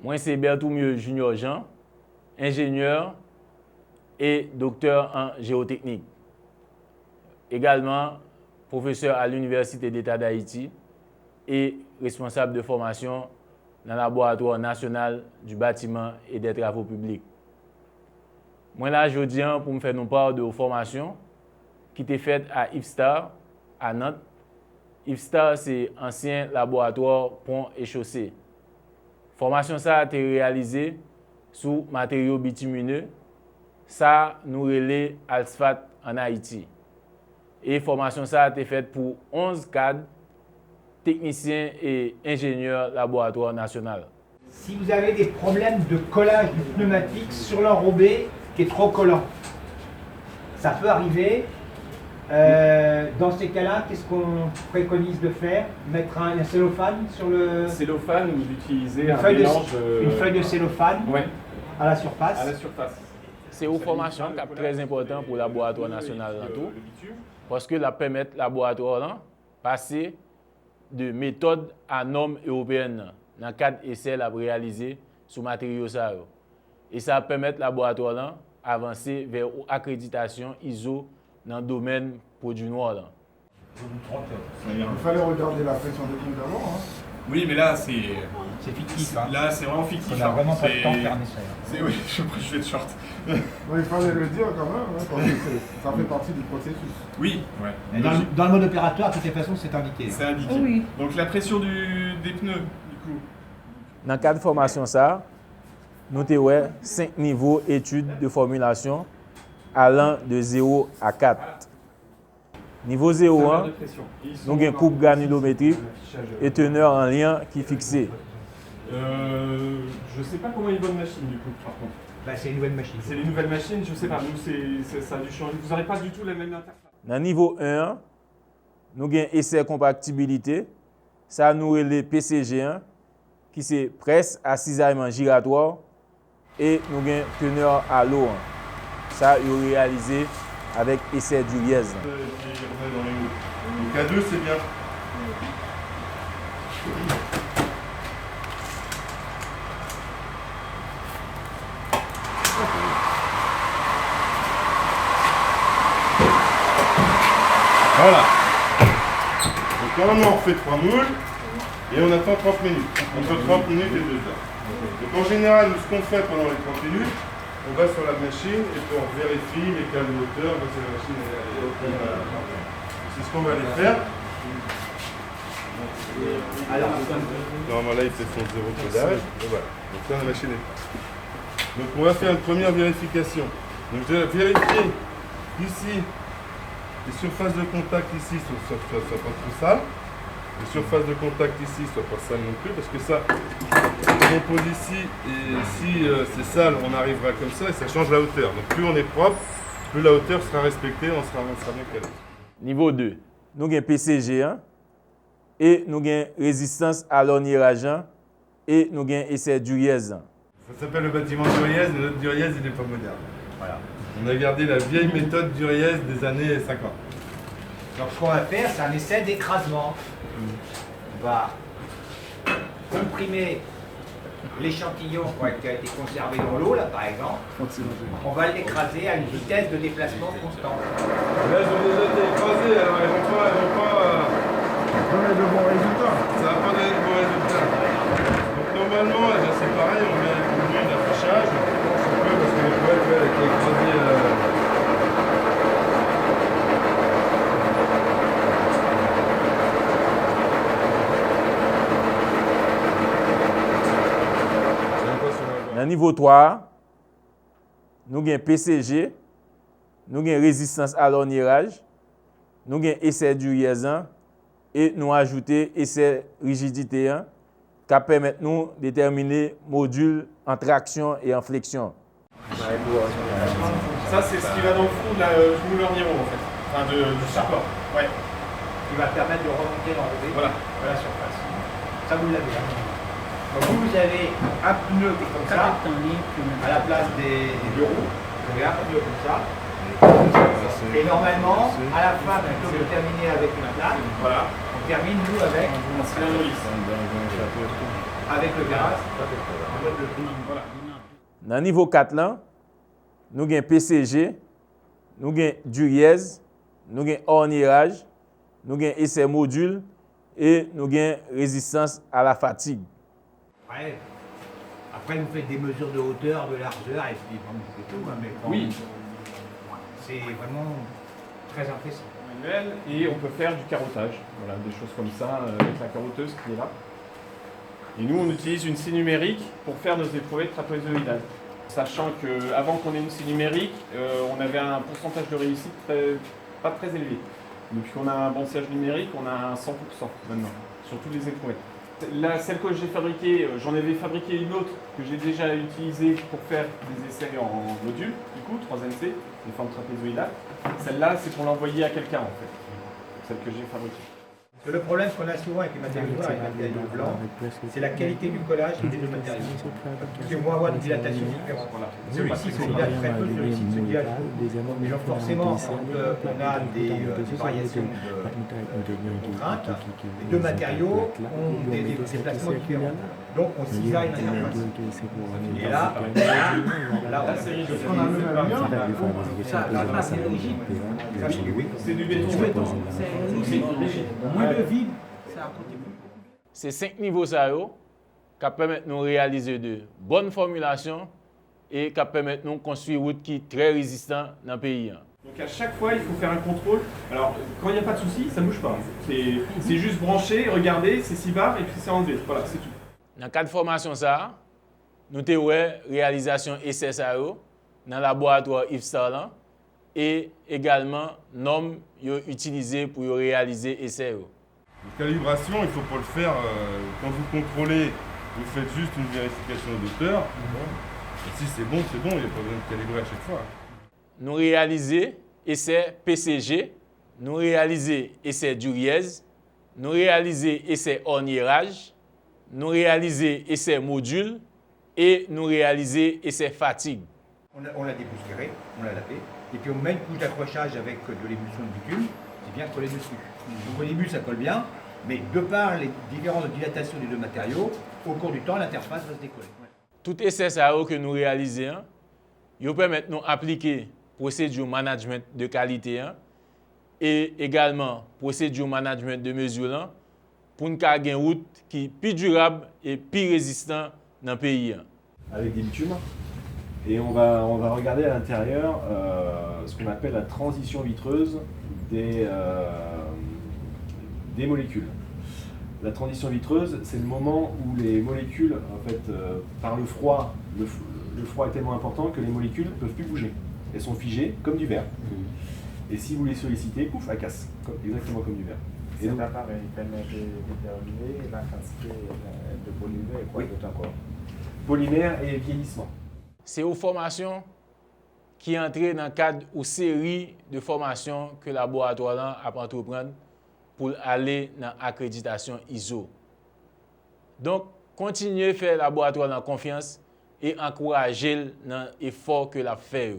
Moi, c'est Berthoumieux Junior Jean, ingénieur et docteur en géotechnique. Également, professeur à l'Université d'État d'Haïti et responsable de formation dans le laboratoire national du bâtiment et des travaux publics. Moi, là, je viens pour me faire une part de formation qui était faite à IFSTAR, à Nantes. IFSTAR, c'est ancien laboratoire pont et chaussée. Formation ça a été réalisée sous matériaux bitumineux. Ça nous relais Alsfat en Haïti. Et formation ça a été faite pour 11 cadres, techniciens et ingénieurs laboratoire national. Si vous avez des problèmes de collage du pneumatique sur l'enrobé qui est trop collant, ça peut arriver. Dans ces cas-là, qu'est-ce qu'on préconise de faire? Mettre un cellophane sur le... Cellophane ou d'utiliser une un feuille mélange... une feuille de cellophane ouais. à la surface. À la surface. C'est une formation qui est très importante pour le laboratoire national dans tout, parce que ça permet au laboratoire de passer de méthode à normes européennes dans le cadre d'essais à réaliser sur matériaux. Et ça permet au laboratoire d'avancer vers l'accréditation ISO dans le domaine produit noir. Il fallait regarder la pression de compte d'avant. Hein. Oui, mais là, c'est fictif. Hein. Là, c'est vraiment fictif. On n'a vraiment pas le temps de faire un essai. Oui, je vais être short. Il fallait le dire quand même, hein, parce que ça fait partie du processus. Oui, ouais. Mais dans le mode opératoire, de toutes les façons, c'est indiqué. C'est indiqué. Oh, oui. Donc la pression des pneus, du coup. Dans le cadre de formation, nous avons 5 niveaux d'études de formulation allant de 0 à 4. Niveau 0, nous avons une coupe granulométrique et teneur en lien qui est fixée. Je ne sais pas comment est une bonne machine du coup, par contre. Bah, c'est une nouvelle machine. C'est les nouvelles machines, je ne sais pas. Nous, ça a dû changer. Vous n'aurez pas du tout la même interface. Dans le niveau 1, nous avons essai compatibilité. Ça nous relève PCG1, qui c'est presse à cisaillement giratoire, et nous avons teneur à l'eau. Ça, il est réalisé avec essai Duriez. Le K2, c'est bien. Voilà. Donc normalement on refait 3 moules et on attend 30 minutes. Entre 30 minutes et 2 heures. Donc en général, ce qu'on fait pendant les 30 minutes, on va sur la machine et puis on vérifie les câbles de hauteur, parce que la machine est haute. C'est ce qu'on va aller faire. Alors, normalement là il fait son zéro codage. Et voilà. Donc là la machine est. Donc on va faire une première vérification. Donc je vais vérifier ici les surfaces de contact ici soient pas trop sales. Les surfaces de contact ici soient pas sales non plus, parce que ça, on pose ici, et si c'est sale, on arrivera comme ça et ça change la hauteur. Donc plus on est propre, plus la hauteur sera respectée, on sera bien calé. Niveau 2, nous avons PCG1 et nous avons résistance à l'ornirage et nous avons essai Duriez. Ça s'appelle le bâtiment Duriez, et notre Duriez il n'est pas moderne. Voilà. On a gardé la vieille méthode Duriez des années 50. Donc ce qu'on va faire, c'est un essai d'écrasement. On va comprimer l'échantillon qui a été conservé dans l'eau, là par exemple. On va l'écraser à une vitesse de déplacement constante. Là, ils ont déjà été écrasés, alors ils vont pas donner de bons résultats. Ça va pas donner de bons résultats. Donc normalement, c'est pareil, on met un affichage. Parce que le poète a été écrasé. Dans le niveau 3, nous avons PCG, nous avons résistance à l'ornirage, nous avons essai Duriez et nous ajoutons essai rigidité qui permet de nous déterminer module en traction et en flexion. Ça, c'est ce qui va dans le fond du mouleur Niro, en fait. Enfin, du support. Ouais. Qui va permettre de remonter l'enrobé à la surface. Ça, vous l'avez. Donc vous avez un pneu qui est comme ça, à la place des deux roues. Vous avez un pneu comme ça. Et normalement, à la fin, plutôt que de terminer avec une plaque, Voilà. on termine nous avec Un cylindre lisse. avec le gaz. Voilà. Dans le niveau 4, là, nous avons PCG, nous avons Duriez, nous avons ornirage, nous avons essai module et nous avons résistance à la fatigue. Ouais. Après, vous faites des mesures de hauteur, de largeur, et puis bon, c'est tout. Hein, mais Oui. C'est vraiment très impressionnant. Manuel, et on peut faire du carottage. Voilà, des choses comme ça avec la carotteuse qui est là. Et nous, on utilise une scie numérique pour faire nos éprouvettes trapézoïdales. Sachant qu'avant qu'on ait une scie numérique, on avait un pourcentage de réussite pas très élevé. Depuis qu'on a un bandage numérique, on a un 100% maintenant, sur toutes les éprouvettes. Là, celle que j'ai fabriquée, j'en avais fabriqué une autre que j'ai déjà utilisée pour faire des essais en module, du coup, 3MC, des formes trapézoïdales. Celle-là, c'est pour l'envoyer à quelqu'un, en fait, celle que j'ai fabriquée. Le problème qu'on a souvent avec les matériaux noirs et les matériaux blancs, c'est la qualité du collage des deux matériaux. Parce qu'ils vont avoir des dilatations différentes. Voilà. Celui-ci se dilate très peu, celui-ci se dilate beaucoup. Mais donc forcément, quand on a des variations de contraintes, les deux matériaux ont des déplacements différents. Donc on cisaille l'interface. Et là, c'est rigide. c'est rigide. C'est du béton. C'est rigide. Moins de vide, ça a côté plus. C'est 5 niveaux ça yo, qui permettent de nous réaliser de bonnes formulations et qui permettent de nous construire une route qui est très résistante dans le pays. Donc à chaque fois, il faut faire un contrôle. Alors, quand il n'y a pas de souci, ça ne bouge pas. C'est juste brancher, regarder, c'est 6 barres et puis c'est enlevé. Voilà, c'est tout. Dans le cadre de formation, ça, nous avons réalisation essai ça yo, dans le laboratoire Yves Starland et également normes utilisées pour réaliser essai yo. La calibration, il ne faut pas le faire quand vous contrôlez, vous faites juste une vérification d'auteur. Si c'est bon, il n'y a pas besoin de calibrer à chaque fois. Nous réalisons essai PCG, nous réalisons essai Duriez, nous réalisons essai ornirage, nous réalisons essai module et nous réalisons essai fatigue. On l'a dépoussiéré, on l'a lavé, et puis on met une couche d'accrochage avec de l'émulsion de bitume, c'est bien collé dessus. Donc au début ça colle bien, mais de par les différentes dilatations des deux matériaux, au cours du temps l'interface va se décoller. Tout essai que nous réalisons, il permet de nous appliquer procédure management de qualité et également procédure management de mesure pour nous avoir une route qui est plus durable et plus résistante dans le pays. Avec des bitumes. Et on va regarder à l'intérieur ce qu'on appelle la transition vitreuse des molécules. La transition vitreuse, c'est le moment où les molécules, en fait, par le froid, le froid est tellement important que les molécules ne peuvent plus bouger. Elles sont figées comme du verre. Et si vous les sollicitez, pouf, elles cassent, exactement comme du verre. Et cet appareil permet de déterminer la quantité de polymère et quoi d'autre encore? Polymère et vieillissement. C'est une formation qui est entrée dans le cadre d'une série de formations que le laboratoire a entreprendre pour aller dans l'accréditation ISO. Donc, continuez à faire le laboratoire dans confiance et encourager l'effort que l'a fait.